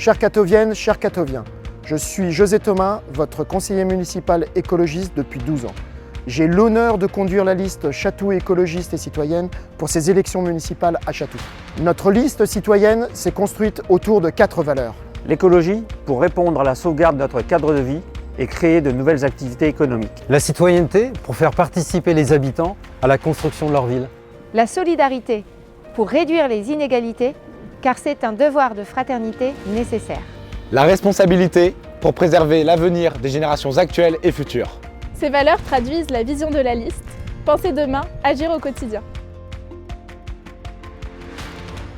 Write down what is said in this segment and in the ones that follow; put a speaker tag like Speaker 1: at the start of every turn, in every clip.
Speaker 1: Chères Catoviennes, chers Catoviens, je suis José Thomas, votre conseiller municipal écologiste depuis 12 ans. J'ai l'honneur de conduire la liste Chatou écologiste et citoyenne pour ces élections municipales à Chatou. Notre liste citoyenne s'est construite autour de 4 valeurs.
Speaker 2: L'écologie pour répondre à la sauvegarde de notre cadre de vie et créer de nouvelles activités économiques.
Speaker 3: La citoyenneté pour faire participer les habitants à la construction de leur ville.
Speaker 4: La solidarité pour réduire les inégalités, car c'est un devoir de fraternité nécessaire.
Speaker 5: La responsabilité pour préserver l'avenir des générations actuelles et futures.
Speaker 6: Ces valeurs traduisent la vision de la liste. Penser demain, agir au quotidien.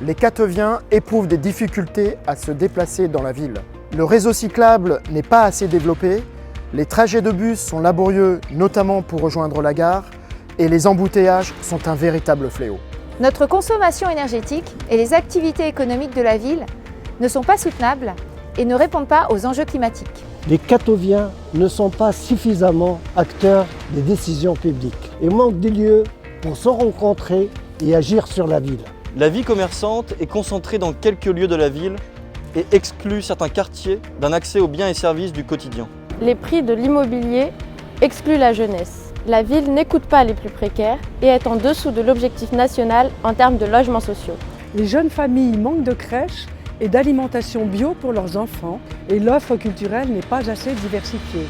Speaker 1: Les Catoviens éprouvent des difficultés à se déplacer dans la ville. Le réseau cyclable n'est pas assez développé, les trajets de bus sont laborieux, notamment pour rejoindre la gare, et les embouteillages sont un véritable fléau.
Speaker 4: Notre consommation énergétique et les activités économiques de la ville ne sont pas soutenables et ne répondent pas aux enjeux climatiques.
Speaker 7: Les Catoviens ne sont pas suffisamment acteurs des décisions publiques et manquent des lieux pour se rencontrer et agir sur la ville.
Speaker 8: La vie commerçante est concentrée dans quelques lieux de la ville et exclut certains quartiers d'un accès aux biens et services du quotidien.
Speaker 9: Les prix de l'immobilier excluent la jeunesse. La ville n'écoute pas les plus précaires et est en dessous de l'objectif national en termes de logements sociaux.
Speaker 10: Les jeunes familles manquent de crèches et d'alimentation bio pour leurs enfants et l'offre culturelle n'est pas assez diversifiée.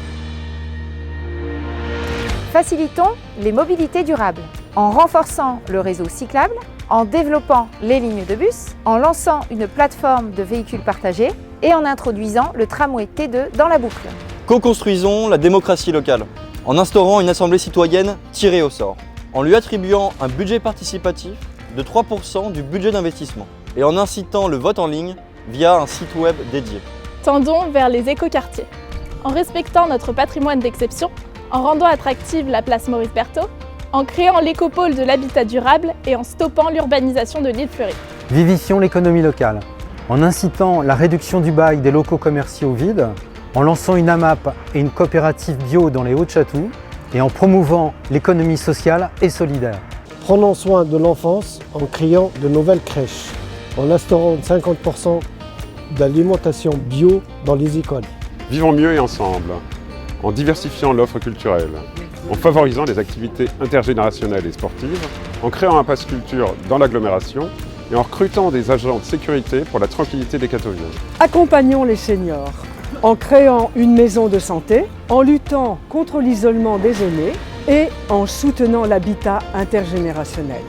Speaker 4: Facilitons les mobilités durables en renforçant le réseau cyclable, en développant les lignes de bus, en lançant une plateforme de véhicules partagés et en introduisant le tramway T2 dans la boucle.
Speaker 8: Co-construisons la démocratie locale en instaurant une assemblée citoyenne tirée au sort, en lui attribuant un budget participatif de 3% du budget d'investissement et en incitant le vote en ligne via un site web dédié.
Speaker 6: Tendons vers les écoquartiers. En respectant notre patrimoine d'exception, en rendant attractive la place Maurice Berthaud, en créant l'écopôle de l'habitat durable et en stoppant l'urbanisation de l'île Fleury.
Speaker 3: Vivifions l'économie locale en incitant la réduction du bail des locaux commerciaux vides, en lançant une AMAP et une coopérative bio dans les Hauts-de-Chatou et en promouvant l'économie sociale et solidaire.
Speaker 7: Prenons soin de l'enfance en créant de nouvelles crèches, en instaurant 50% d'alimentation bio dans les écoles.
Speaker 11: Vivons mieux et ensemble, en diversifiant l'offre culturelle, en favorisant les activités intergénérationnelles et sportives, en créant un pass culture dans l'agglomération et en recrutant des agents de sécurité pour la tranquillité des Catoviens.
Speaker 10: Accompagnons les seniors en créant une maison de santé, en luttant contre l'isolement des aînés et en soutenant l'habitat intergénérationnel.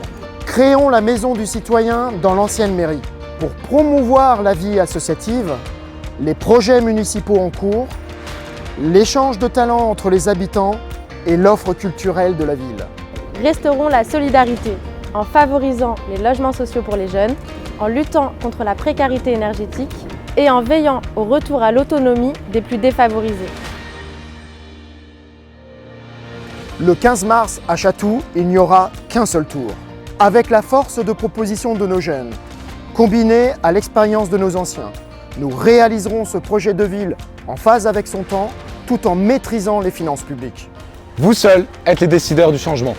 Speaker 1: Créons la maison du citoyen dans l'ancienne mairie pour promouvoir la vie associative, les projets municipaux en cours, l'échange de talents entre les habitants et l'offre culturelle de la ville.
Speaker 9: Restaurons la solidarité en favorisant les logements sociaux pour les jeunes, en luttant contre la précarité énergétique et en veillant au retour à l'autonomie des plus défavorisés.
Speaker 1: Le 15 mars à Chatou, il n'y aura qu'un seul tour. Avec la force de proposition de nos jeunes, combinée à l'expérience de nos anciens, nous réaliserons ce projet de ville en phase avec son temps, tout en maîtrisant les finances publiques.
Speaker 5: Vous seuls êtes les décideurs du changement.